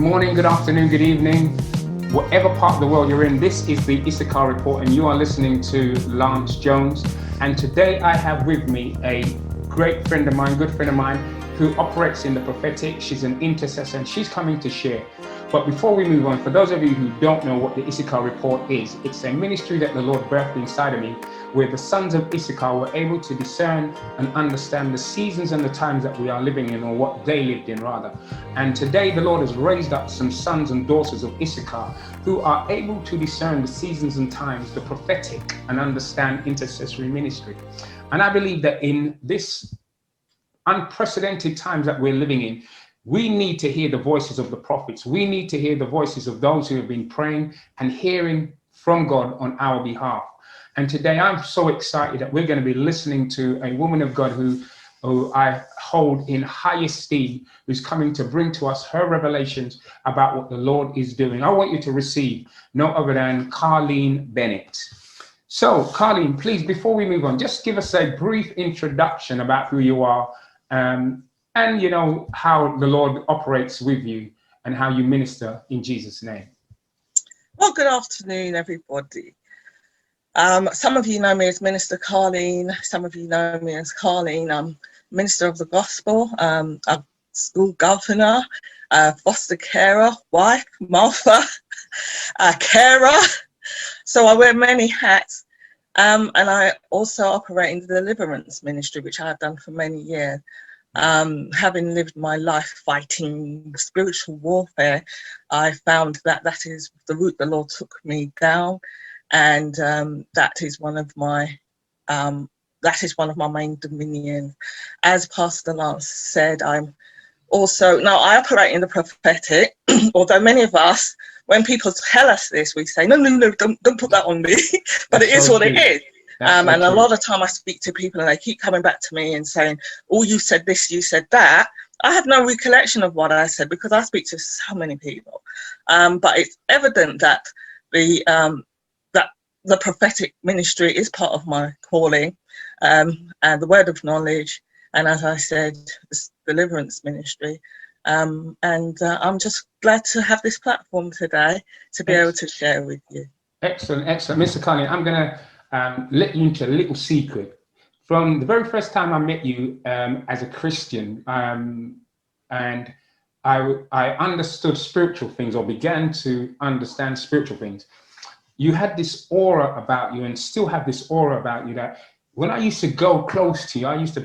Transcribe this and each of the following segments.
Good morning, good afternoon, good evening. Whatever part of the world you're in, this is the Issachar Report and you are listening to Lance Jones. And today I have with me a great friend of mine, good friend of mine, who operates in the prophetic. She's an intercessor and she's coming to share. But before we move on, for those of you who don't know what the Issachar Report is, it's a ministry that the Lord birthed inside of me, where the sons of Issachar were able to discern and understand the seasons and the times that we are living in, or what they lived in rather. And today the Lord has raised up some sons and daughters of Issachar who are able to discern the seasons and times, the prophetic, and understand intercessory ministry. And I believe that in this unprecedented times that we're living in, we need to hear the voices of the prophets. We need to hear the voices of those who have been praying and hearing from God on our behalf. And today I'm so excited that we're going to be listening to a woman of God who I hold in high esteem, who's coming to bring to us her revelations about what the Lord is doing. I want you to receive no other than Carleen Bennett. So Carleen, please, before we move on, just give us a brief introduction about who you are, and you know how the Lord operates with you and how you minister in Jesus' name. Well, good afternoon, everybody. Some of you know me as Minister Carleen. Some of you know me as Carleen. I'm Minister of the Gospel, a school governor, foster carer, wife, mother, carer. So I wear many hats. And I also operate in the deliverance ministry, which I have done for many years. Having lived my life fighting spiritual warfare, I found that that is the route the Lord took me down, and that is one of my main dominions. As Pastor Lance said, I operate in the prophetic. Although many of us, when people tell us this, we say, no, don't put that on me. But it is what it is. And a lot of time I speak to people and they keep coming back to me and saying, oh, you said this, you said that. I have no recollection of what I said because I speak to so many people. But it's evident that the prophetic ministry is part of my calling, and the word of knowledge. And as I said, this deliverance ministry. And I'm just glad to have this platform today to be able to share with you. Excellent. Mr. Carleen, I'm going to let you into a little secret. From the very first time I met you as a Christian, and I understood spiritual things, or began to understand spiritual things, you had this aura about you, and still have this aura about you, that when I used to go close to you, I used to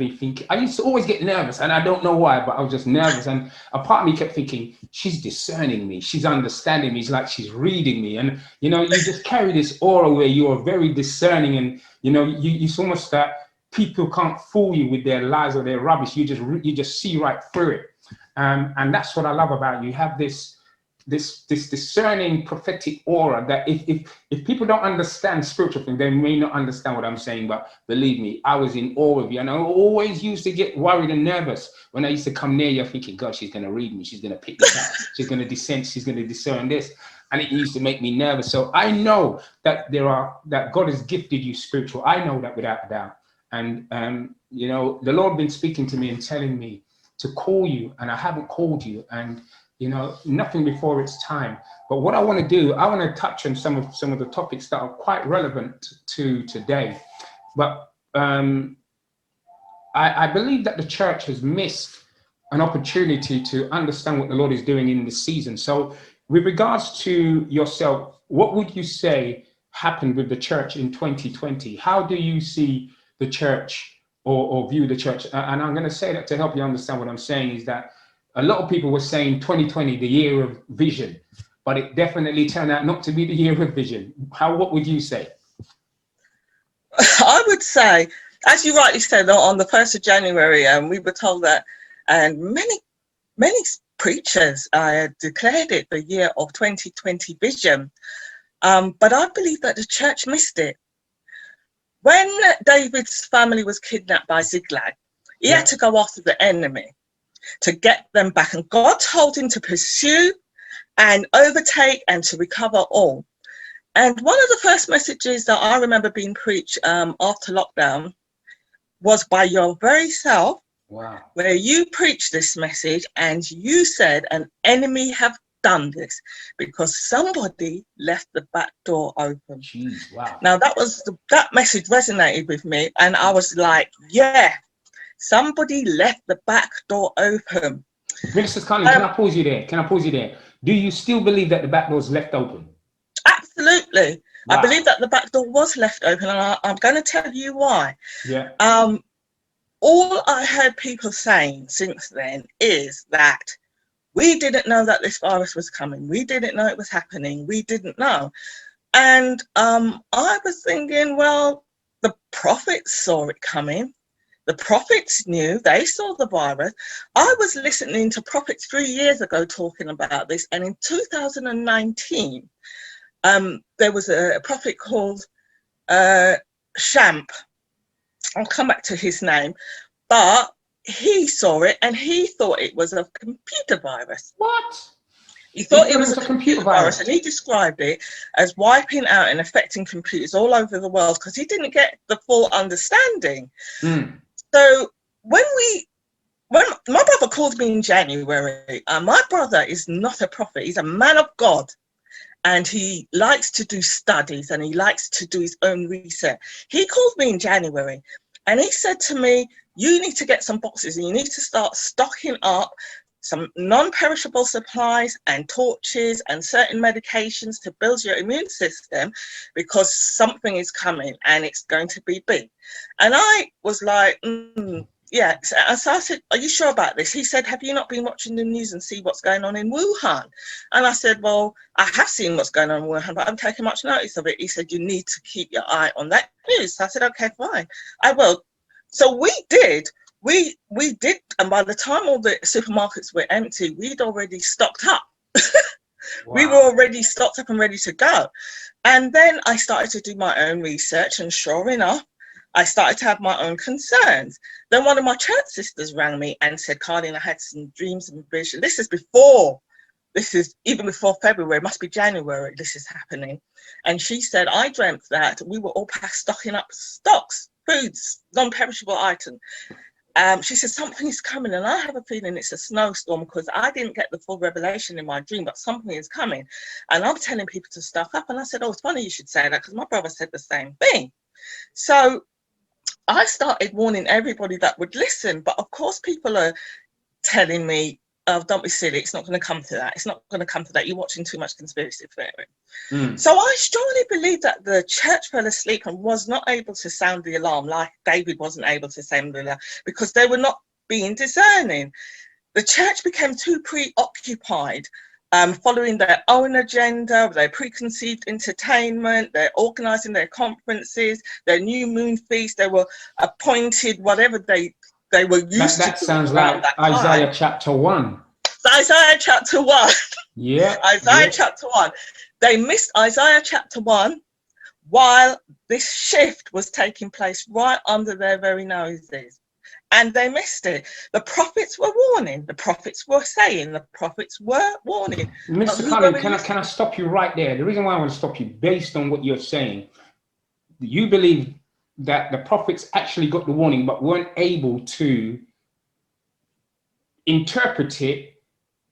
always get nervous, and I don't know why, but I was just nervous. And a part of me kept thinking, she's discerning me, she's understanding me, it's like she's reading me. And, you know, you just carry this aura where you are very discerning, and, you know, it's almost that people can't fool you with their lies or their rubbish. You just see right through it. And that's what I love about you. You have this discerning prophetic aura that if people don't understand spiritual things, they may not understand what I'm saying. But believe me, I was in awe of you, and I always used to get worried and nervous when I used to come near you, thinking, God, she's going to read me, she's going to pick this up, she's going to discern this, and it used to make me nervous. So I know that that God has gifted you spiritual. I know that without a doubt. And you know, the Lord been speaking to me and telling me to call you, and I haven't called you, and you know, nothing before its time. But what I want to do, I want to touch on some of the topics that are quite relevant to today. But I believe that the church has missed an opportunity to understand what the Lord is doing in this season. So with regards to yourself, what would you say happened with the church in 2020? How do you see the church or view the church? And I'm going to say that to help you understand what I'm saying, is that a lot of people were saying 2020, the year of vision, but it definitely turned out not to be the year of vision. What would you say? I would say, as you rightly said, on the 1st of January, we were told that, and many preachers declared it the year of 2020 vision. But I believe that the church missed it. When David's family was kidnapped by Ziklag, he had to go after the enemy to get them back, and God told him to pursue and overtake and to recover all. And one of the first messages that I remember being preached after lockdown was by your very self. Wow. Where you preached this message and you said an enemy have done this because somebody left the back door open. Jeez, wow. Now that message resonated with me, and I was like, yeah, somebody left the back door open. Minister Carleen, can I pause you there? Can I pause you there? Do you still believe that the back door is left open? Absolutely. Wow. I believe that the back door was left open, and I'm going to tell you why. Yeah. All I heard people saying since then is that we didn't know that this virus was coming. We didn't know it was happening. We didn't know. And I was thinking, well, the prophets saw it coming. The prophets knew, they saw the virus. I was listening to prophets 3 years ago talking about this. And in 2019, there was a prophet called Shamp. I'll come back to his name, but he saw it and he thought it was a computer virus. What? He thought it was a computer virus, and he described it as wiping out and affecting computers all over the world because he didn't get the full understanding. So when my brother called me in January, my brother is not a prophet, he's a man of God. And he likes to do studies and he likes to do his own research. He called me in January and he said to me, you need to get some boxes and you need to start stocking up some non-perishable supplies and torches and certain medications to build your immune system because something is coming and it's going to be big. And I was like, yeah. So I said, are you sure about this? He said, have you not been watching the news and see what's going on in Wuhan? And I said, well, I have seen what's going on in Wuhan, but I'm taking much notice of it. He said, you need to keep your eye on that news. So I said, okay, fine, I will. So we did. We did. And by the time all the supermarkets were empty, we'd already stocked up. Wow. We were already stocked up and ready to go. And then I started to do my own research. And sure enough, I started to have my own concerns. Then one of my church sisters rang me and said, Carleen, I had some dreams and visions. This is even before February, it must be January, this is happening. And she said, I dreamt that we were all stocking up stocks, foods, non-perishable items. She said, something is coming, and I have a feeling it's a snowstorm because I didn't get the full revelation in my dream, but something is coming. And I'm telling people to stock up. And I said, oh, it's funny you should say that because my brother said the same thing. So I started warning everybody that would listen. But of course, people are telling me, oh, don't be silly. It's not going to come to that. It's not going to come to that. You're watching too much conspiracy theory. So I strongly believe that the church fell asleep and was not able to sound the alarm like David wasn't able to sound the alarm because they were not being discerning. The church became too preoccupied following their own agenda, their preconceived entertainment, they're organising their conferences, their new moon feast, they were appointed, whatever they were used to. That sounds like Isaiah chapter 1. Isaiah chapter 1. Yeah. Isaiah chapter 1. They missed Isaiah chapter 1 while this shift was taking place right under their very noses. And they missed it. The prophets were warning. The prophets were saying. The prophets were warning. Mr. Carleen, can I stop you right there? The reason why I want to stop you, based on what you're saying, you believe that the prophets actually got the warning, but weren't able to interpret it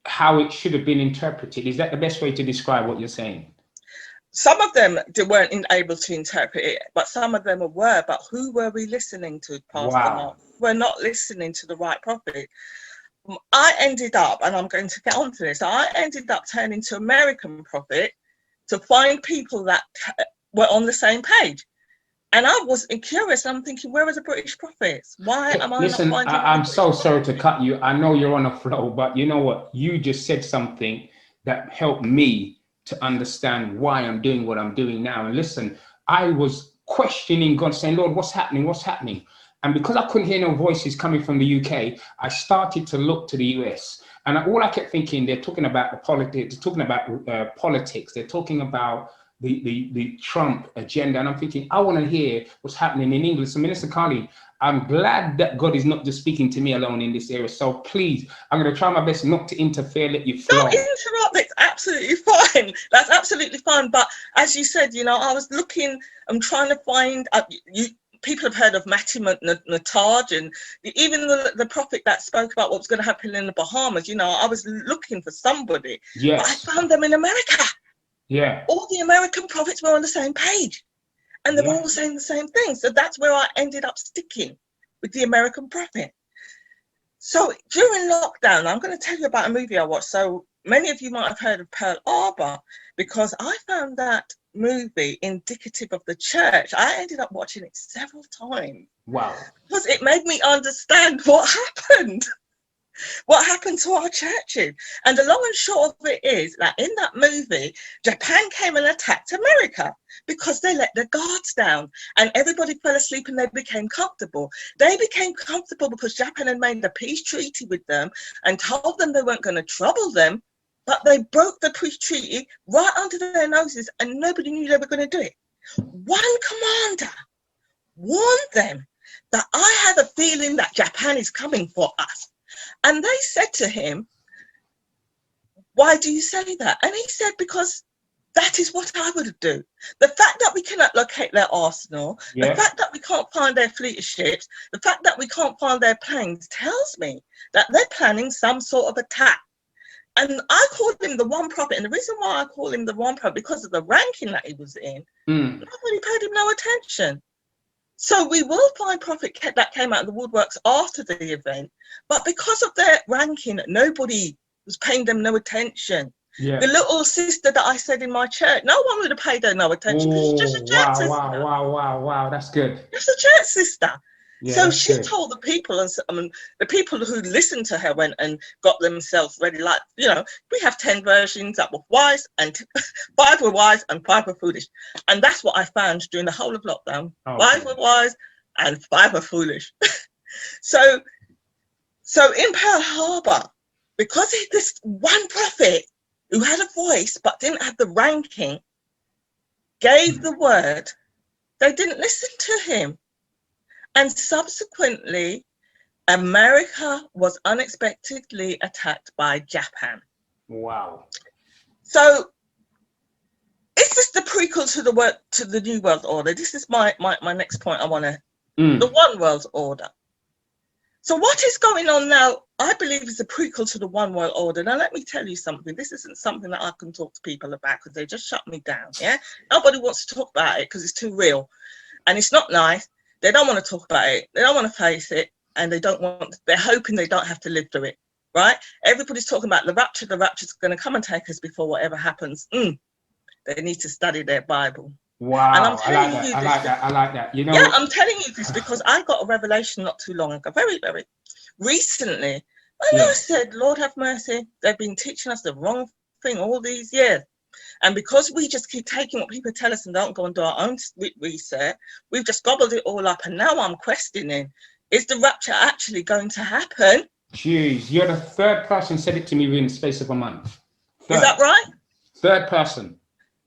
how it should have been interpreted. Is that the best way to describe what you're saying? Some of them weren't able to interpret it, but some of them were. But who were we listening to, Pastor Mark? We're not listening to the right prophet. I ended up, and I'm going to get onto this, I ended up turning to American prophet to find people that were on the same page. And I was curious, and I'm thinking, where are the British prophets? Why am I not finding I'm so sorry to cut you. I know you're on a flow, but you know what? You just said something that helped me to understand why I'm doing what I'm doing now. And listen, I was questioning God, saying, Lord, what's happening? What's happening? And because I couldn't hear no voices coming from the UK, I started to look to the US. And all I kept thinking, they're talking about the politics, they're talking about politics, they're talking about the Trump agenda. And I'm thinking, I want to hear what's happening in England. So Minister Carleen, I'm glad that God is not just speaking to me alone in this area. So please, I'm going to try my best not to interfere, let you flow. Don't interrupt, it's absolutely fine. That's absolutely fine. But as you said, you know, I was looking, I'm trying to find, people have heard of Matty Nataj, and even the prophet that spoke about what was going to happen in the Bahamas. You know, I was looking for somebody, but I found them in America. Yeah. All the American prophets were on the same page, and they were all saying the same thing. So that's where I ended up sticking with the American prophet. So during lockdown, I'm going to tell you about a movie I watched. So many of you might have heard of Pearl Harbor, because I found that movie indicative of the church. I ended up watching it several times. Wow. Because it made me understand what happened to our churches. And the long and short of it is that in that movie, Japan came and attacked America because they let their guards down and everybody fell asleep and they became comfortable. They became comfortable because Japan had made a peace treaty with them and told them they weren't going to trouble them, but they broke the peace treaty right under their noses and nobody knew they were going to do it. One commander warned them that I have a feeling that Japan is coming for us. And they said to him, why do you say that? And he said, because that is what I would do. The fact that we cannot locate their arsenal, the fact that we can't find their fleet of ships, the fact that we can't find their planes tells me that they're planning some sort of attack. And I called him the one prophet. And the reason why I call him the one prophet, because of the ranking that he was in, nobody paid him no attention. So we will find prophet that came out of the woodworks after the event, but because of their ranking, nobody was paying them no attention. The little sister that I said in my church, no one would have paid her no attention. Oh, She's just a church sister. Wow, that's good. Just a church sister. Yeah, so she good. told the people, and the people who listened to her went and got themselves ready. Like, you know, we have 10 versions that were wise, and 5 were wise and 5 were foolish. And that's what I found during the whole of lockdown. 5 were wise and 5 were foolish. So in Pearl Harbor, because this one prophet who had a voice but didn't have the ranking gave the word, they didn't listen to him. And subsequently, America was unexpectedly attacked by Japan. Wow. So is this the prequel to the New World Order? This is my next point I want to, the One World Order. So what is going on now, I believe, is a prequel to the One World Order. Now, let me tell you something. This isn't something that I can talk to people about because they just shut me down, yeah? Nobody wants to talk about it because it's too real. And it's not nice. They don't want to talk about it. They don't want to face it. And they're hoping they don't have to live through it, right? Everybody's talking about the rapture. The rapture's going to come and take us before whatever happens. They need to study their Bible. Wow, and I'm telling I like that. You know, yeah, I'm telling you this because I got a revelation not too long ago, very, very recently. And I said, Lord have mercy, they've been teaching us the wrong thing all these years. And because we just keep taking what people tell us and don't go and do our own research, we've just gobbled it all up. And now I'm questioning, is the rapture actually going to happen? Jeez, you're the third person said it to me within the space of a month. Is that right? Third person.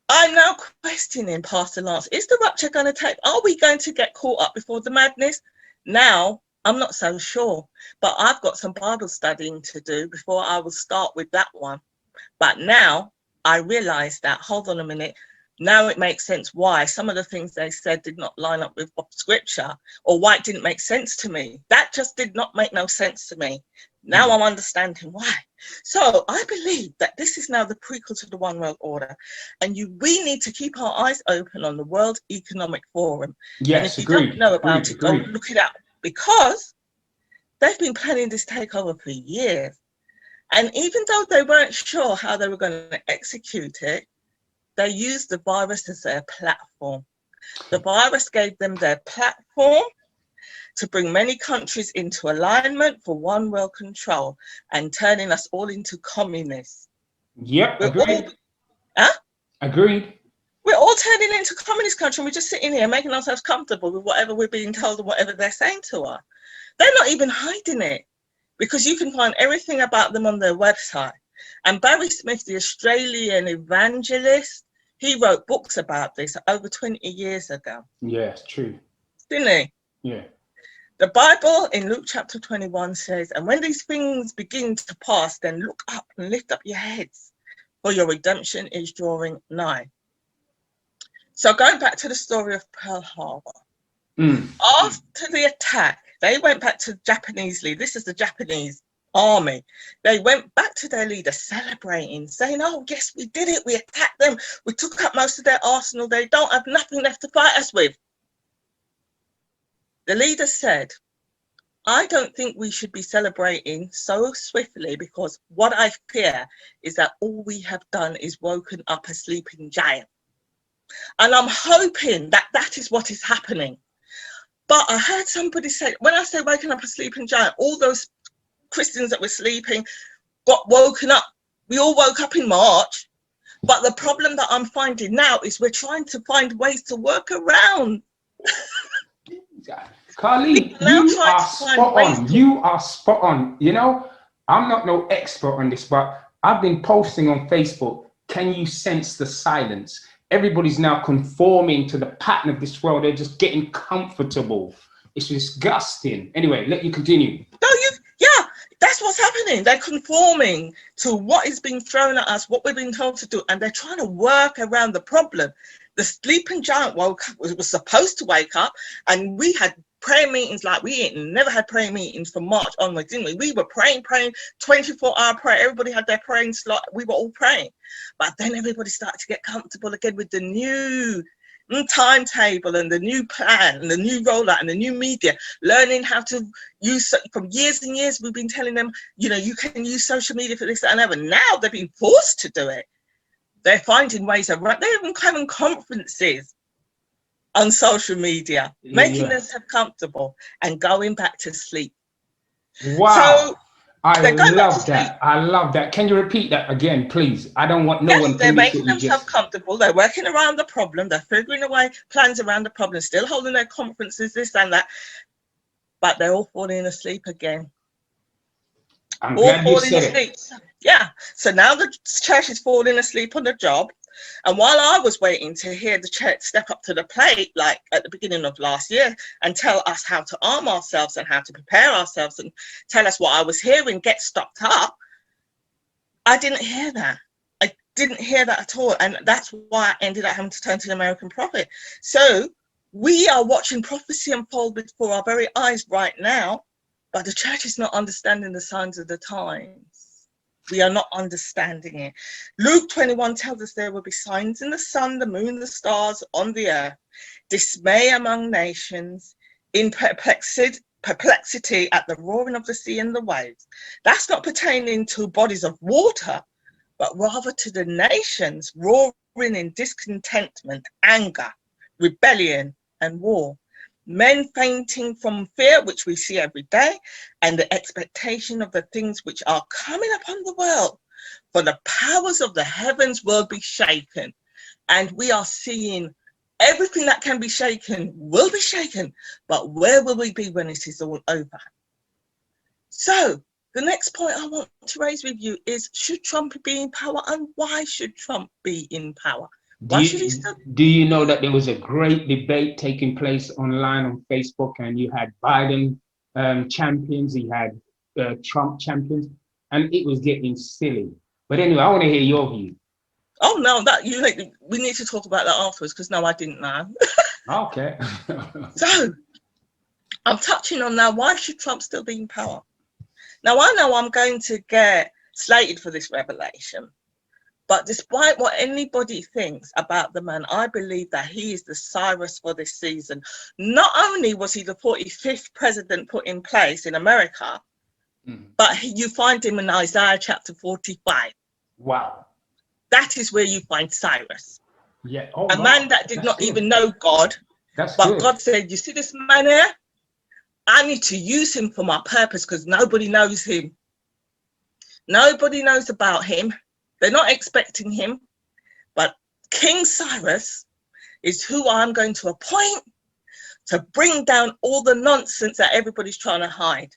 I'm now questioning, Pastor Lance, is the rapture going to take, are we going to get caught up before the madness? Now, I'm not so sure, but I've got some Bible studying to do before I will start with that one. But now I realize that, hold on a minute, now it makes sense why some of the things they said did not line up with scripture, or why it didn't make sense to me. That just did not make no sense to me. Now I'm understanding why. So I believe that this is now the prequel to the One World Order. And we need to keep our eyes open on the World Economic Forum. Yes, and if you don't know about it, go look it up. Because they've been planning this takeover for years. And even though they weren't sure how they were going to execute it, they used the virus as their platform. The virus gave them their platform to bring many countries into alignment for one world control and turning us all into communists. Yep, agreed. Agreed. We're all turning into communist country and we're just sitting here making ourselves comfortable with whatever we're being told and whatever they're saying to us. They're not even hiding it because you can find everything about them on their website. And Barry Smith, the Australian evangelist, he wrote books about this over 20 years ago. Yes, true. Didn't he? Yeah. The Bible in Luke chapter 21 says, and when these things begin to pass, then look up and lift up your heads, for your redemption is drawing nigh. So going back to the story of Pearl Harbor, After the attack, they went back to Japanese leader. This is the Japanese army. They went back to their leader celebrating, saying, oh, yes, we did it. We attacked them. We took up most of their arsenal. They don't have nothing left to fight us with. The leader said, I don't think we should be celebrating so swiftly, because what I fear is that all we have done is woken up a sleeping giant. And I'm hoping that that is what is happening. But I heard somebody say, when I say waking up a sleeping giant, all those Christians that were sleeping got woken up. We all woke up in March. But the problem that I'm finding now is we're trying to find ways to work around. Carleen, you are spot on. You are spot on. You know, I'm not no expert on this, but I've been posting on Facebook. Can you sense the silence? Everybody's now conforming to the pattern of this world. They're just getting comfortable. It's disgusting. Anyway, let you continue. No, yeah, that's what's happening. They're conforming to what is being thrown at us, what we've been told to do, and they're trying to work around the problem. The sleeping giant was supposed to wake up, and we had prayer meetings like we ain't never had prayer meetings from March onwards, didn't we? We were praying, 24-hour prayer. Everybody had their praying slot. We were all praying. But then everybody started to get comfortable again with the new timetable and the new plan and the new rollout and the new media, learning how to use, from years and years, we've been telling them, you know, you can use social media for this, that, and ever. Now they've been forced to do it. They're finding ways around. They're even having conferences on social media, making themselves comfortable and going back to sleep. Wow. So I love that. I love that. Can you repeat that again, please? I don't want no one to they're making themselves comfortable. They're working around the problem. They're figuring away plans around the problem, still holding their conferences, this and that. But they're all falling asleep again. I'm glad you said it. Yeah. So now the church is falling asleep on the job. And while I was waiting to hear the church step up to the plate, like at the beginning of last year, and tell us how to arm ourselves and how to prepare ourselves and tell us what I was hearing, get stocked up, I didn't hear that. I didn't hear that at all. And that's why I ended up having to turn to the American prophet. So we are watching prophecy unfold before our very eyes right now, but the church is not understanding the signs of the times. We are not understanding it. Luke 21 tells us there will be signs in the sun, the moon, the stars, on the earth, dismay among nations, in perplexity at the roaring of the sea and the waves. That's not pertaining to bodies of water, but rather to the nations roaring in discontentment, anger, rebellion, and war. Men fainting from fear, which we see every day, and the expectation of the things which are coming upon the world. For the powers of the heavens will be shaken. And we are seeing everything that can be shaken will be shaken. But where will we be when it is all over? So the next point I want to raise with you is, should Trump be in power, and why should Trump be in power? Do you know that there was a great debate taking place online on Facebook, and you had Biden champions, you had Trump champions, and it was getting silly. But anyway, I want to hear your view. Oh no, we need to talk about that afterwards, because no, I didn't know. Okay. So I'm touching on now, why should Trump still be in power? Now I know I'm going to get slated for this revelation. But despite what anybody thinks about the man, I believe that he is the Cyrus for this season. Not only was he the 45th president put in place in America, but you find him in Isaiah chapter 45. Wow. That is where you find Cyrus. Yeah. A man that did not even know God. But God said, you see this man here? I need to use him for my purpose, because nobody knows him. Nobody knows about him. They're not expecting him, but King Cyrus is who I'm going to appoint to bring down all the nonsense that everybody's trying to hide.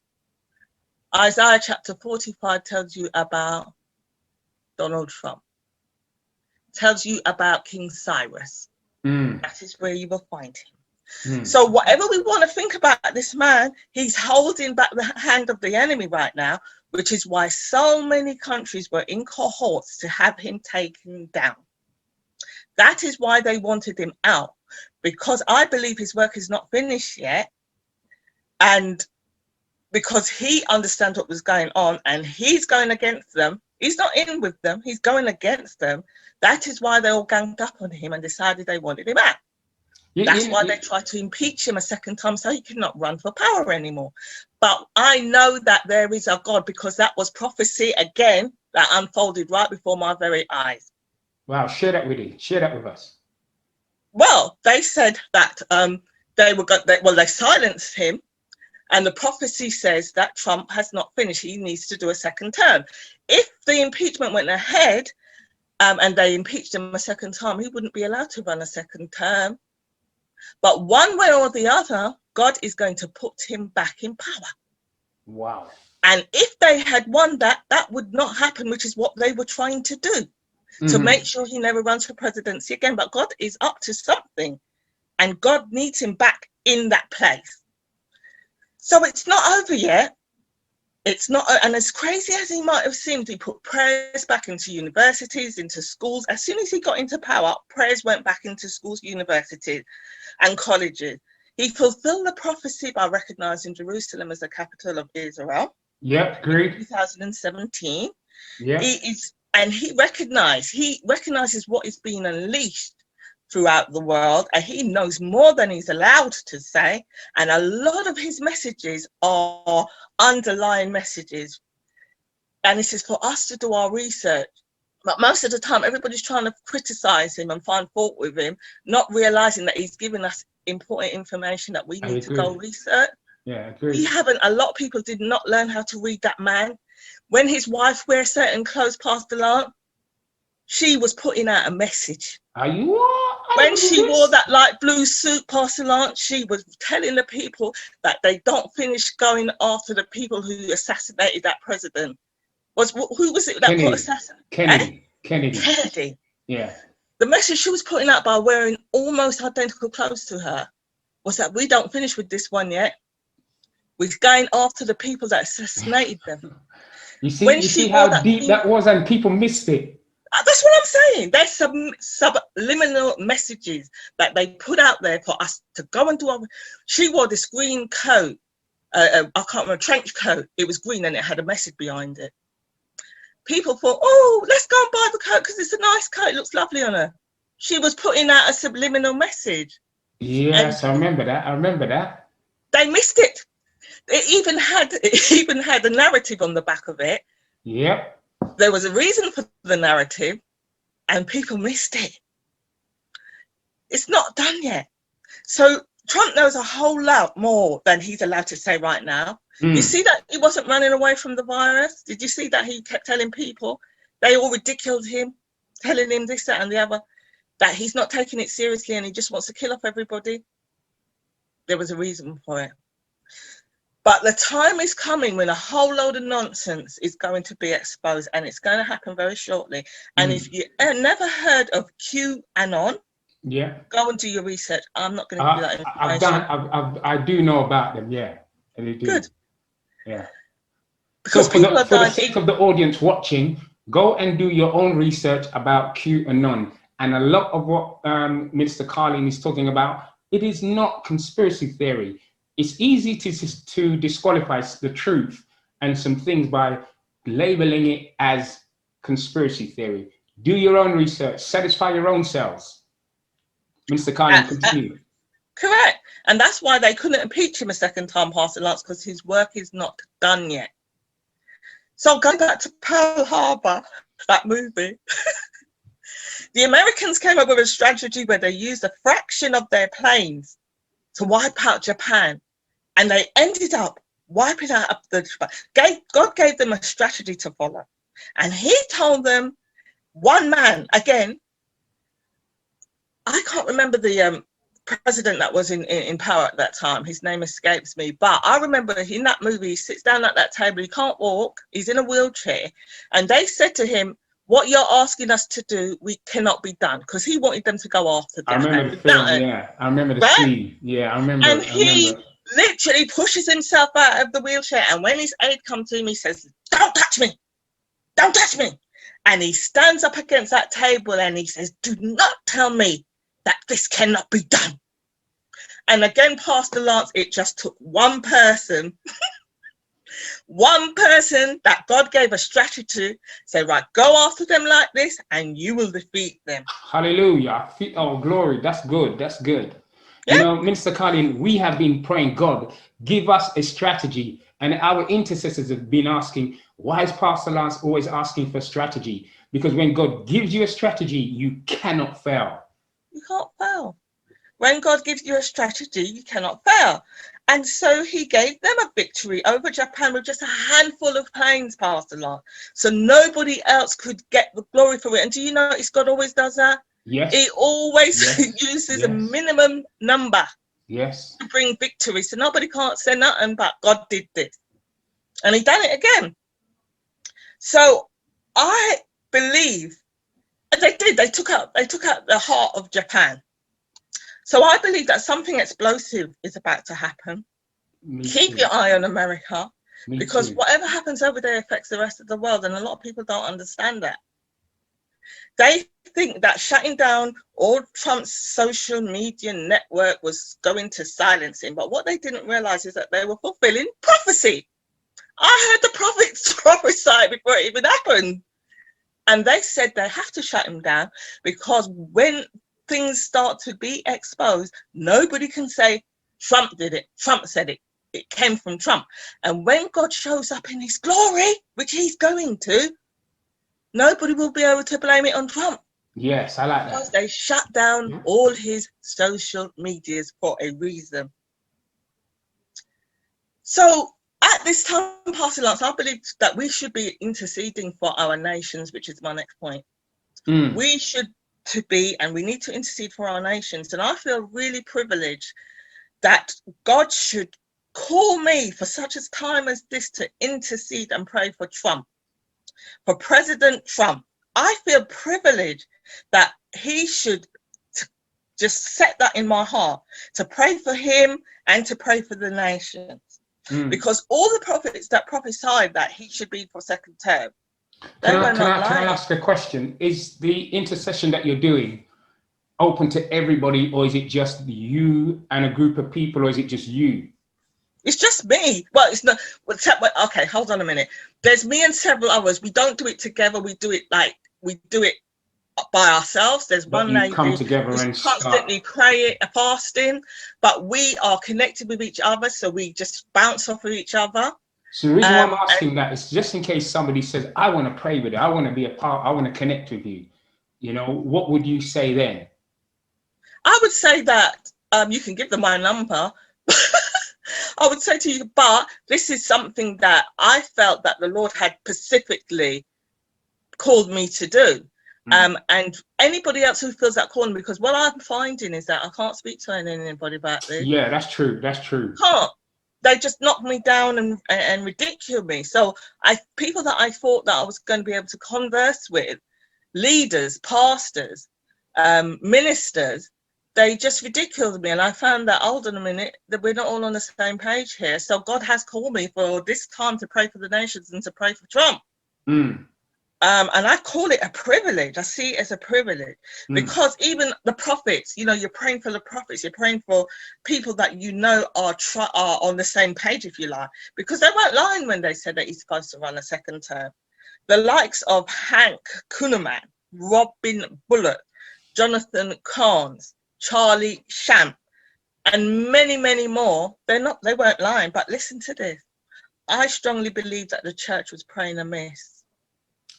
Isaiah chapter 45 tells you about Donald Trump, tells you about King Cyrus. That is where you will find him. So whatever we want to think about this man, he's holding back the hand of the enemy right now, which is why so many countries were in cohorts to have him taken down. That is why they wanted him out. because I believe his work is not finished yet. And because he understands what was going on and he's going against them, he's not in with them, he's going against them. That is why they all ganged up on him and decided they wanted him out. That's why they tried to impeach him a second time so he could not run for power anymore. But I know that there is a God, because that was prophecy again that unfolded right before my very eyes. Wow, share that with you. Share that with us. Well, they said that they silenced him, and the prophecy says that Trump has not finished. He needs to do a second term. If the impeachment went ahead and they impeached him a second time, he wouldn't be allowed to run a second term. But one way or the other, God is going to put him back in power. Wow. And if they had won that, that would not happen, which is what they were trying to do, to make sure he never runs for presidency again. But God is up to something, and God needs him back in that place. So it's not over yet. It's not, and as crazy as he might have seemed, he put prayers back into universities, into schools. As soon as he got into power, prayers went back into schools, universities, and colleges. He fulfilled the prophecy by recognizing Jerusalem as the capital of Israel. Yep, great. 2017. Yeah. He recognizes what is being unleashed throughout the world, and he knows more than he's allowed to say, and a lot of his messages are underlying messages, and this is for us to do our research. But most of the time everybody's trying to criticize him and find fault with him, not realizing that he's giving us important information that we need to go research. Yeah, agree. A lot of people did not learn how to read that man. When his wife wears certain clothes past the lamp, she was putting out a message. When she wore that light blue suit past the lamp, she was telling the people that they don't finish going after the people who assassinated that president. Who was it that put assassination? Kennedy. Yeah. The message she was putting out by wearing almost identical clothes to her was that we don't finish with this one yet. We're going after the people that assassinated them. You see how deep that was, and people missed it. That's what I'm saying. There's subliminal messages that they put out there for us to go and do. She wore this green coat. I can't remember, trench coat. It was green and it had a message behind it. People thought, oh, let's go and buy the coat because it's a nice coat. It looks lovely on her. She was putting out a subliminal message. Yes, I remember that. They missed it. It even had a narrative on the back of it. Yep. There was a reason for the narrative, and people missed it. It's not done yet. So Trump knows a whole lot more than he's allowed to say right now. You see that he wasn't running away from the virus? Did you see that he kept telling people? They all ridiculed him, telling him this, that, and the other, that he's not taking it seriously and he just wants to kill off everybody. There was a reason for it. But the time is coming when a whole load of nonsense is going to be exposed, and it's going to happen very shortly. And if you never heard of QAnon, go and do your research. I'm not going to give you that information. I do know about them. Yeah, and they do. Good. Yeah. Because so for the sake of the audience watching, go and do your own research about QAnon. And a lot of what Mr. Carleen is talking about, it is not conspiracy theory. It's easy to disqualify the truth and some things by labeling it as conspiracy theory. Do your own research, satisfy your own selves. Mr. Carleen, continue. Correct. And that's why they couldn't impeach him a second time past the lance, because his work is not done yet. So going back to Pearl Harbor, that movie, the Americans came up with a strategy where they used a fraction of their planes to wipe out Japan. And they ended up wiping out God gave them a strategy to follow. And he told them, one man, again, I can't remember the president that was in power at that time. His name escapes me. But I remember in that movie, he sits down at that table, he can't walk, he's in a wheelchair. And they said to him, what you're asking us to do, we cannot be done. Because he wanted them to go after them. I remember the film, yeah. I remember the scene. Yeah, I remember. And he literally pushes himself out of the wheelchair. And when his aide comes to him, he says, don't touch me. Don't touch me. And he stands up against that table and he says, do not tell me that this cannot be done. And again, Pastor Lance, it just took one person, one person that God gave a strategy to say, right, go after them like this and you will defeat them. Hallelujah. Oh, glory. That's good. That's good. Yeah. You know, Minister Carleen, we have been praying, God, give us a strategy. And our intercessors have been asking, why is Pastor Lance always asking for strategy? Because when God gives you a strategy, you cannot fail. You can't fail. When God gives you a strategy, you cannot fail. And so he gave them a victory over Japan with just a handful of planes, Pastor Lance. So nobody else could get the glory for it. And do you notice God always does that? Yes. He always Yes. uses Yes. a minimum number. Yes. To bring victory. So nobody can't say nothing but God did this. And he done it again. So I believe they did. They took out the heart of Japan. So I believe that something explosive is about to happen. Keep your eye on America, because whatever happens over there affects the rest of the world, and a lot of people don't understand that. They think that shutting down all Trump's social media network was going to silence him, but what they didn't realize is that they were fulfilling prophecy. I heard the prophets prophesy before it even happened. And they said they have to shut him down because when things start to be exposed, nobody can say Trump did it, Trump said it, it came from Trump. And when God shows up in his glory, which he's going to, nobody will be able to blame it on Trump. Yes, I like that. Because they shut down all his social medias for a reason. So at this time, Pastor Lance, I believe that we should be interceding for our nations, which is my next point. We should be, and we need to intercede for our nations. And I feel really privileged that God should call me for such a time as this to intercede and pray for Trump, for President Trump. I feel privileged that he should just set that in my heart to pray for him and to pray for the nations. Because all the prophets that prophesied that he should be for second term, can I ask a question? Is the intercession that you're doing open to everybody, or is it just you and a group of people, or is it just you? It's just me. Well, it's not. Okay, hold on a minute. There's me and several others. We don't do it together. We do it by ourselves. There's one lady come together and constantly praying, fasting, but we are connected with each other, so we just bounce off of each other. So the reason why I'm asking that is just in case somebody says, I want to pray with you, I want to be a part, I want to connect with you. You know, what would you say then? I would say that you can give them my number. I would say to you, but this is something that I felt that the Lord had specifically called me to do. And anybody else who feels that calling, because what I'm finding is that I can't speak to anybody about this. Yeah, that's true. That's true. Can't. They just knock me down and ridicule me. So people that I thought that I was going to be able to converse with, leaders, pastors, ministers, they just ridiculed me. And I found that, hold on a minute, that we're not all on the same page here. So God has called me for this time to pray for the nations and to pray for Trump. And I call it a privilege. I see it as a privilege because even the prophets, you know, you're praying for the prophets, you're praying for people that you know are on the same page, if you like, because they weren't lying when they said that he's supposed to run a second term. The likes of Hank Kuhneman, Robin Bullock, Jonathan Carnes, Charlie Shamp, and many, many more, they weren't lying. But listen to this. I strongly believe that the church was praying amiss.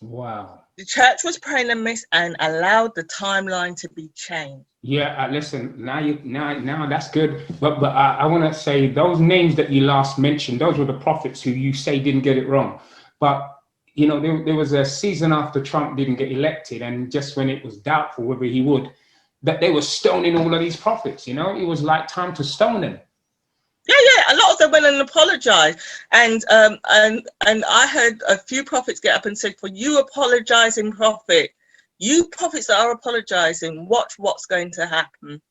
Wow. The church was praying amiss and allowed the timeline to be changed. Yeah, listen, now that's good. But I want to say those names that you last mentioned, those were the prophets who you say didn't get it wrong. But, you know, there was a season after Trump didn't get elected, and just when it was doubtful whether he would, that they were stoning all of these prophets, you know? It was like time to stone them. Yeah, a lot of them went and apologized, and I heard a few prophets get up and say, "For you apologizing prophet, you prophets that are apologizing, watch what's going to happen."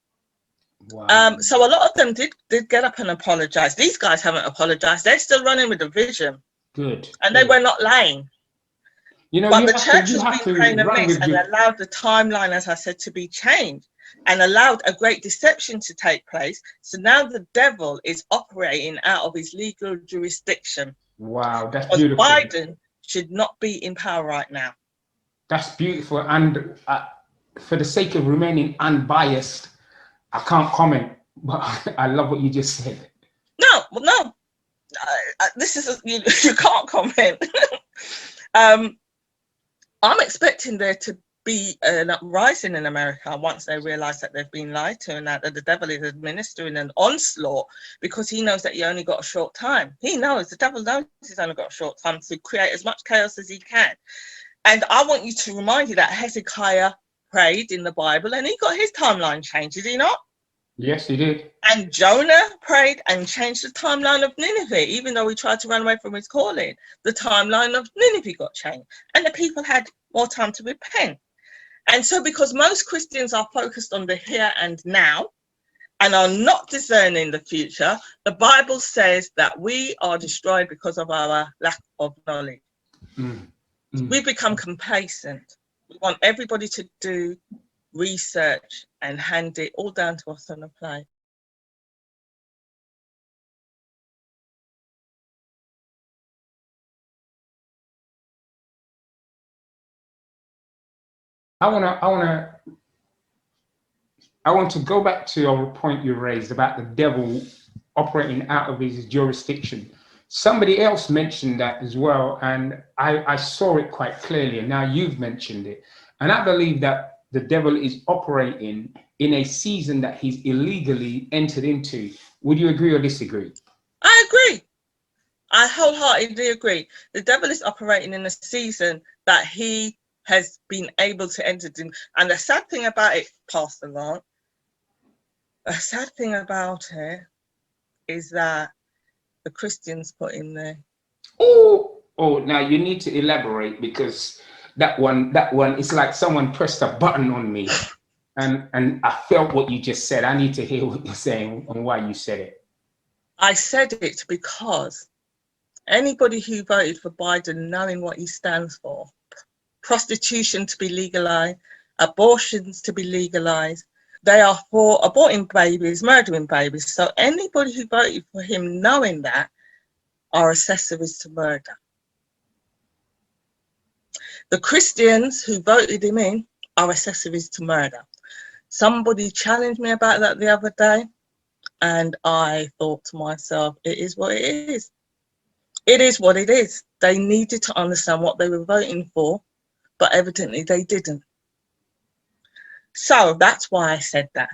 Wow. So a lot of them did get up and apologize. These guys haven't apologized; they're still running with the vision. Good. And they were not lying. You know, but the church has been praying amiss and allowed the timeline, as I said, to be changed. and allowed a great deception to take place. So now the devil is operating out of his legal jurisdiction. Wow, that's Because beautiful. Biden should not be in power right now. That's beautiful. And for the sake of remaining unbiased, I can't comment, but I love what you just said. No, this is you can't comment. I'm expecting there to be an uprising in America once they realize that they've been lied to and that the devil is administering an onslaught, because he knows that he only got a short time. The devil knows he's only got a short time to create as much chaos as he can. And I want you to remind you that Hezekiah prayed in the Bible and he got his timeline changed, did he not? Yes, he did. And Jonah prayed and changed the timeline of Nineveh, even though he tried to run away from his calling. The timeline of Nineveh got changed, and the people had more time to repent. And so, because most Christians are focused on the here and now and are not discerning the future, the Bible says that we are destroyed because of our lack of knowledge. We become complacent. We want everybody to do research and hand it all down to us on a plate. I want to go back to your point you raised about the devil operating out of his jurisdiction. Somebody else mentioned that as well, and I saw it quite clearly, and now you've mentioned it. And I believe that the devil is operating in a season that he's illegally entered into. Would you agree or disagree? I agree. I wholeheartedly agree. The devil is operating in a season that he has been able to enter in. And the sad thing about it, Pastor Lance, the sad thing about it is that the Christians put in there. Oh, now you need to elaborate, because that one, it's like someone pressed a button on me, and I felt what you just said. I need to hear what you're saying and why you said it. I said it because anybody who voted for Biden, knowing what he stands for, prostitution to be legalized, abortions to be legalized, they are for aborting babies, murdering babies. So anybody who voted for him knowing that are accessories to murder. The Christians who voted him in are accessories to murder. Somebody challenged me about that the other day, and I thought to myself, it is what it is. It is what it is. They needed to understand what they were voting for, but evidently they didn't. So that's why I said that.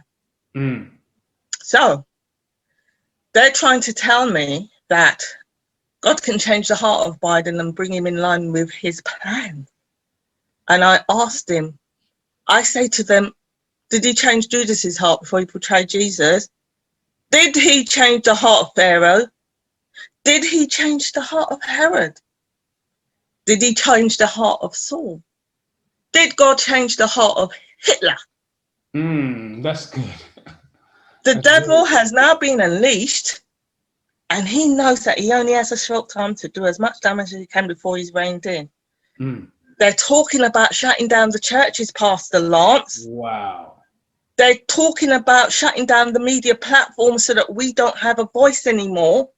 So they're trying to tell me that God can change the heart of Biden and bring him in line with his plan. And I asked him, I say to them, did he change Judas's heart before he portrayed Jesus? Did he change the heart of Pharaoh? Did he change the heart of Herod? Did he change the heart of Saul? Did God change the heart of Hitler? That's good. The devil has now been unleashed, and he knows that he only has a short time to do as much damage as he can before he's reined in. They're talking about shutting down the churches, Pastor Lance. Wow. They're talking about shutting down the media platforms so that we don't have a voice anymore.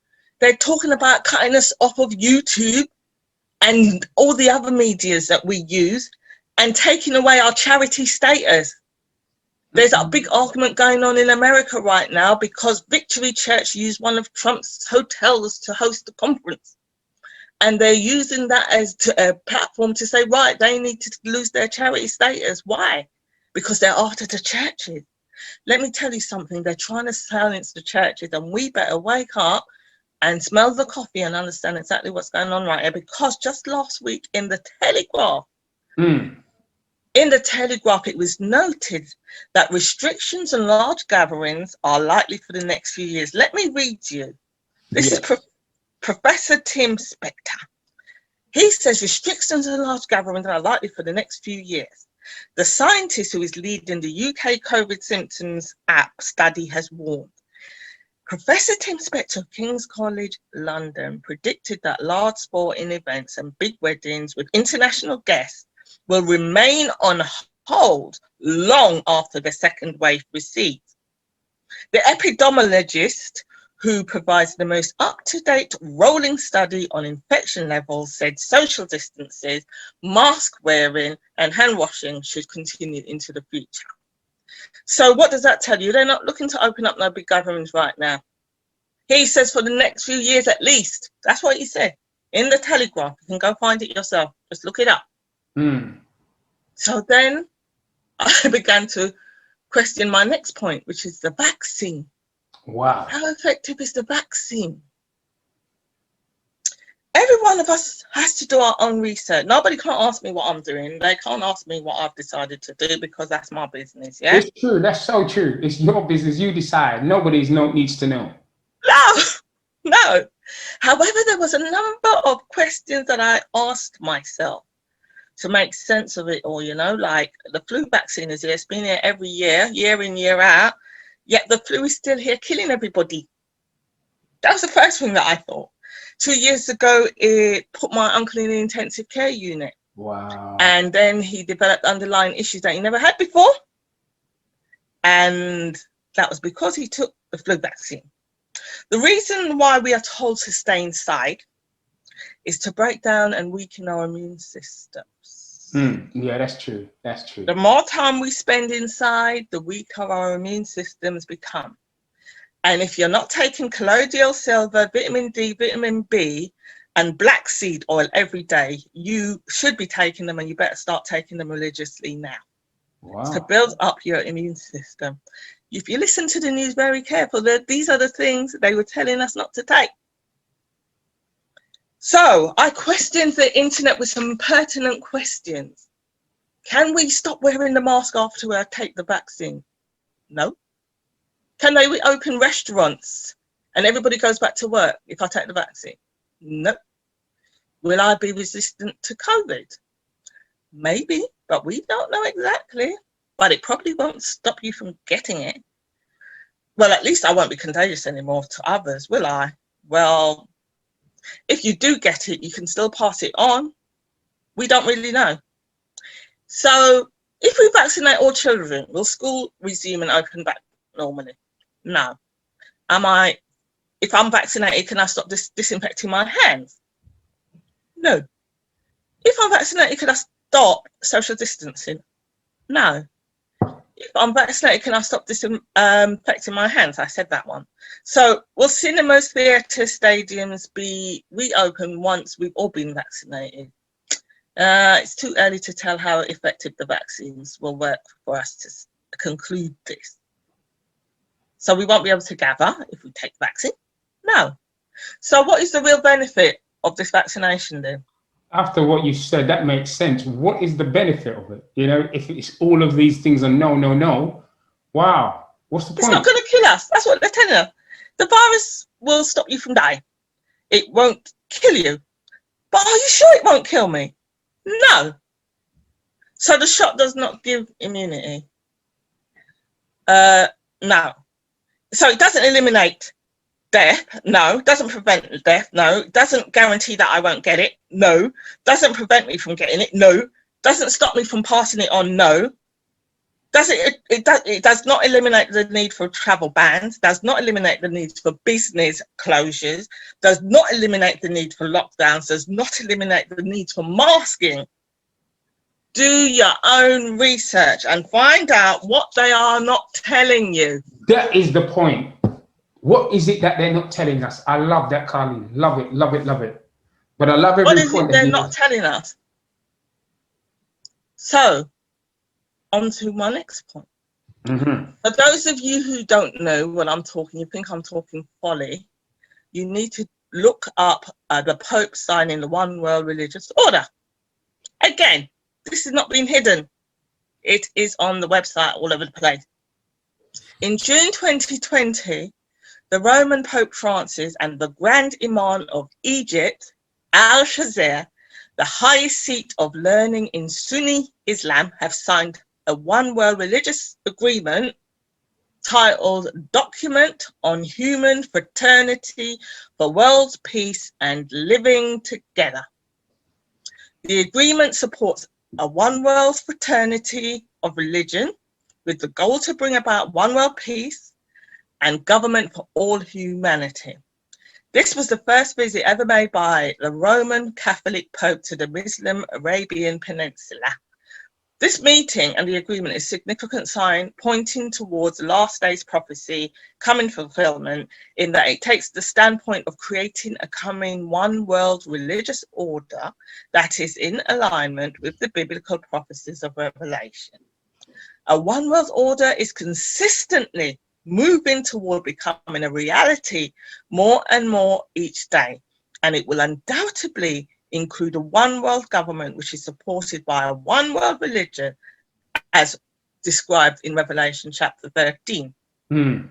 They're talking about cutting us off of YouTube and all the other medias that we use and taking away our charity status. There's a big argument going on in America right now because Victory Church used one of Trump's hotels to host the conference. And they're using that as a platform to say, right, they need to lose their charity status. Why? Because they're after the churches. Let me tell you something. They're trying to silence the churches, and we better wake up and smell the coffee and understand exactly what's going on right here. Because just last week in the Telegraph, it was noted that restrictions on large gatherings are likely for the next few years. Let me read you. This is Professor Tim Spector. He says restrictions on large gatherings are likely for the next few years. The scientist who is leading the UK COVID symptoms app study has warned. Professor Tim Spector of King's College London predicted that large sporting events and big weddings with international guests will remain on hold long after the second wave recedes. The epidemiologist who provides the most up-to-date rolling study on infection levels said social distances, mask wearing and hand washing should continue into the future. So what does that tell you? They're not looking to open up no big gatherings right now. He says for the next few years at least. That's what he said in the Telegraph. You can go find it yourself. Just look it up. So then I began to question my next point, which is the vaccine. Wow. How effective is the vaccine? Every one of us has to do our own research. Nobody can't ask me what I'm doing. They can't ask me what I've decided to do because that's my business. Yeah, it's true. That's so true. It's your business. You decide. Nobody's needs to know. No. However, there was a number of questions that I asked myself to make sense of it all. You know, like the flu vaccine is here. It's been here every year, year in, year out. Yet the flu is still here, killing everybody. That was the first thing that I thought. 2 years ago, it put my uncle in the intensive care unit. Wow. And then he developed underlying issues that he never had before. And that was because he took the flu vaccine. The reason why we are told to stay inside is to break down and weaken our immune systems. Yeah, that's true. That's true. The more time we spend inside, the weaker our immune systems become. And if you're not taking colloidal silver, vitamin D, vitamin B, and black seed oil every day, you should be taking them, and you better start taking them religiously now. Wow. To build up your immune system. If you listen to the news very carefully, these are the things they were telling us not to take. So I questioned the internet with some pertinent questions. Can we stop wearing the mask after I take the vaccine? No. Can they reopen restaurants and everybody goes back to work if I take the vaccine? No. Will I be resistant to COVID? Maybe, but we don't know exactly. But it probably won't stop you from getting it. Well, at least I won't be contagious anymore to others, will I? Well, if you do get it, you can still pass it on. We don't really know. So if we vaccinate all children, will school resume and open back normally? No. If I'm vaccinated, can I stop disinfecting my hands? No. If I'm vaccinated, can I stop social distancing? No. If I'm vaccinated, can I stop disinfecting my hands? I said that one. So will cinemas, theatres, stadiums be reopened once we've all been vaccinated? It's too early to tell how effective the vaccines will work for us to conclude this. So we won't be able to gather if we take the vaccine? No. So what is the real benefit of this vaccination then? After what you said, that makes sense. What is the benefit of it? You know, if it's all of these things are no, wow, what's the point? It's not going to kill us. That's what they're telling us. The virus will stop you from dying. It won't kill you. But are you sure it won't kill me? No. So the shot does not give immunity. No. So it doesn't eliminate death, no. Doesn't prevent death, no. Doesn't guarantee that I won't get it, no. Doesn't prevent me from getting it, no. Doesn't stop me from passing it on, no. It does not eliminate the need for travel bans, does not eliminate the need for business closures, does not eliminate the need for lockdowns, does not eliminate the need for masking. Do your own research and find out what they are not telling you. That is the point. What is it that they're not telling us? I love that, Carleen. Love it, love it, love it. But I love every What is point it they're not telling us? So, on to my next point. For those of you who don't know what I'm talking, you think I'm talking folly, you need to look up the Pope signing the One World Religious Order. Again, this has not been hidden. It is on the website all over the place. In June 2020, the Roman Pope Francis and the Grand Imam of Egypt, Al-Shazir, the highest seat of learning in Sunni Islam, have signed a One World Religious Agreement titled Document on Human Fraternity for World Peace and Living Together. The agreement supports a one world fraternity of religion with the goal to bring about one world peace and government for all humanity. This was the first visit ever made by the Roman Catholic Pope to the Muslim Arabian Peninsula. This meeting and the agreement is a significant sign pointing towards the last days prophecy coming fulfillment, in that it takes the standpoint of creating a coming one world religious order that is in alignment with the biblical prophecies of Revelation. A one world order is consistently moving toward becoming a reality more and more each day, and it will undoubtedly include a one world government which is supported by a one world religion as described in Revelation chapter 13. Now,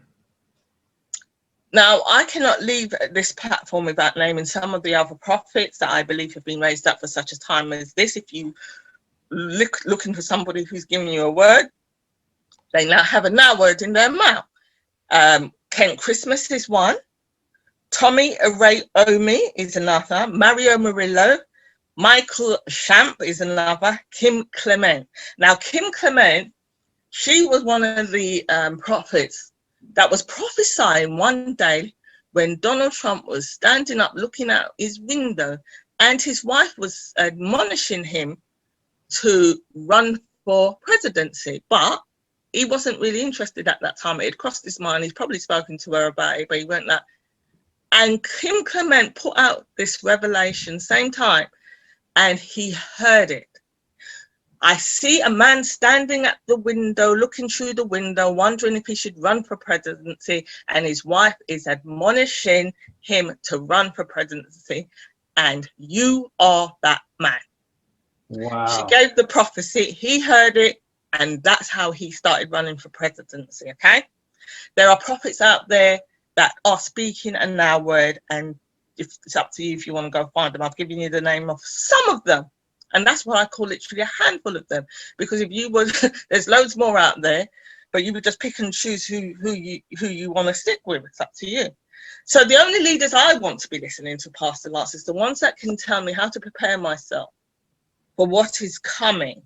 I cannot leave this platform without naming some of the other prophets that I believe have been raised up for such a time as this. If you looking for somebody who's giving you a word, they now have a now word in their mouth. Kent Christmas is one. Tommy Omi is another. Mario Murillo. Michael Champ is another. Kim Clement. Now, Kim Clement, she was one of the prophets that was prophesying one day when Donald Trump was standing up looking out his window, and his wife was admonishing him to run for presidency. But he wasn't really interested at that time. It had crossed his mind. He's probably spoken to her about it, but he weren't that. And Kim Clement put out this revelation same time, and he heard it. I see a man standing at the window, looking through the window, wondering if he should run for presidency, and his wife is admonishing him to run for presidency, and you are that man. Wow. She gave the prophecy, he heard it, and that's how he started running for presidency, okay? There are prophets out there that are speaking a now word, and it's up to you if you want to go find them. I've given you the name of some of them, and that's what I call literally a handful of them, because if you would, there's loads more out there, but you would just pick and choose who you want to stick with. It's up to you. So the only leaders I want to be listening to, Pastor Lance, is the ones that can tell me how to prepare myself for what is coming,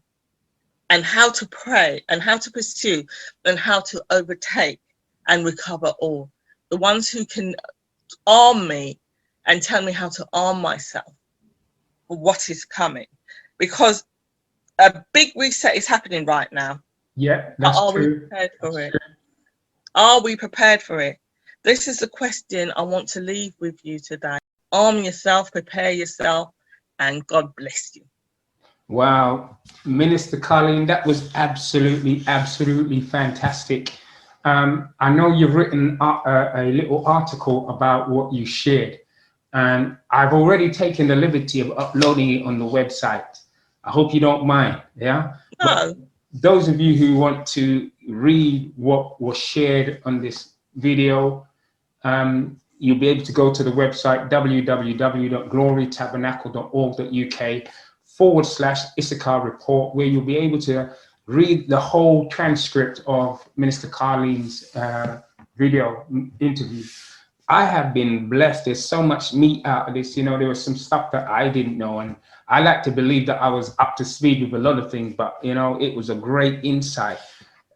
and how to pray, and how to pursue, and how to overtake and recover all. The ones who can arm me and tell me how to arm myself for what is coming. Because a big reset is happening right now. Yeah, that's Are true. we prepared for it? Are we prepared for it? This is the question I want to leave with you today. Arm yourself, prepare yourself, and God bless you. Wow, Minister Carleen, that was absolutely fantastic. I know you've written a little article about what you shared, and I've already taken the liberty of uploading it on the website. I hope you don't mind, yeah? No. But those of you who want to read what was shared on this video, you'll be able to go to the website www.glorytabernacle.org.uk/Issachar report, where you'll be able to read the whole transcript of Minister Carleen's video interview. I have been blessed. There's so much meat out of this. You know, there was some stuff that I didn't know, and I like to believe that I was up to speed with a lot of things, but you know, it was a great insight,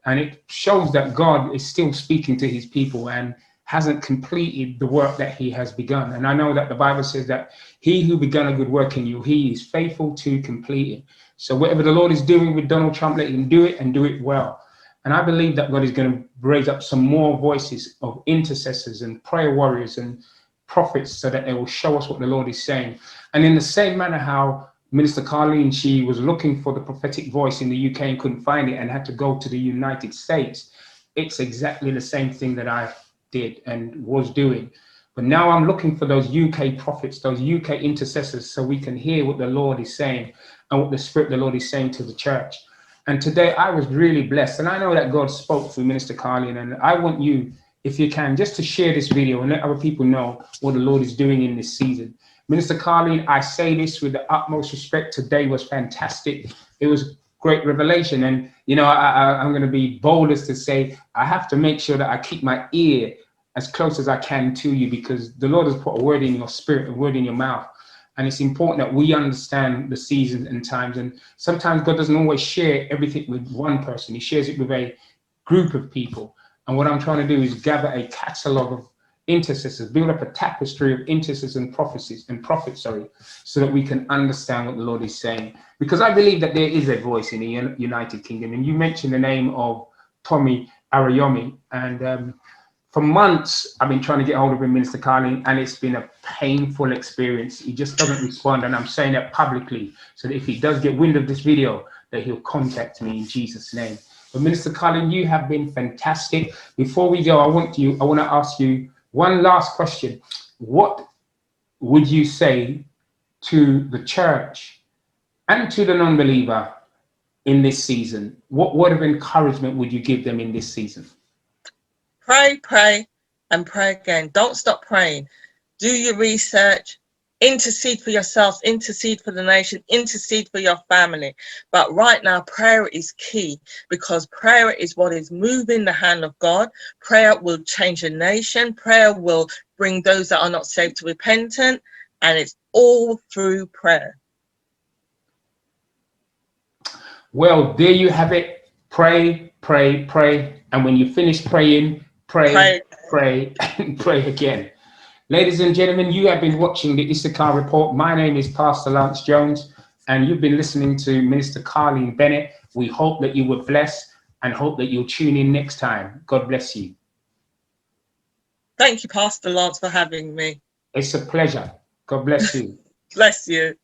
and it shows that God is still speaking to his people and hasn't completed the work that he has begun. And I know that the Bible says that he who began a good work in you, he is faithful to complete it. So whatever the Lord is doing with Donald Trump, let him do it and do it well. And I believe that God is going to raise up some more voices of intercessors and prayer warriors and prophets, so that they will show us what the Lord is saying. And in the same manner how Minister Carleen, she was looking for the prophetic voice in the UK and couldn't find it and had to go to the United States, it's exactly the same thing that I did and was doing. But now I'm looking for those UK prophets, those UK intercessors, so we can hear what the Lord is saying and what the Spirit of the Lord is saying to the church. And today I was really blessed. And I know that God spoke through Minister Carleen, and I want you, if you can, just to share this video and let other people know what the Lord is doing in this season. Minister Carleen, I say this with the utmost respect. Today was fantastic. It was great revelation. And, you know, I'm going to be bold as to say, I have to make sure that I keep my ear as close as I can to you, because the Lord has put a word in your spirit, a word in your mouth. And it's important that we understand the seasons and times. And sometimes God doesn't always share everything with one person. He shares it with a group of people. And what I'm trying to do is gather a catalogue of intercessors, build up a tapestry of intercessors and prophets, so that we can understand what the Lord is saying. Because I believe that there is a voice in the United Kingdom. And you mentioned the name of Tommy Arayomi. And for months, I've been trying to get hold of him, Minister Carleen, and it's been a painful experience. He just doesn't respond. And I'm saying that publicly, so that if he does get wind of this video, that he'll contact me in Jesus' name. But Minister Carleen, you have been fantastic. Before we go, I want to ask you one last question. What would you say to the church and to the non-believer in this season? What word of encouragement would you give them in this season? Pray, pray, and pray again. Don't stop praying. Do your research. Intercede for yourself, intercede for the nation, intercede for your family. But right now, prayer is key, because prayer is what is moving the hand of God. Prayer will change a nation. Prayer will bring those that are not saved to repentance. And it's all through prayer. Well, there you have it. Pray, pray, pray. And when you finish praying, pray, and pray again. Ladies and gentlemen, you have been watching the Issachar Report. My name is Pastor Lance Jones, and you've been listening to Minister Carleen Bennett. We hope that you were blessed and hope that you'll tune in next time. God bless you. Thank you, Pastor Lance, for having me. It's a pleasure. God bless you. Bless you.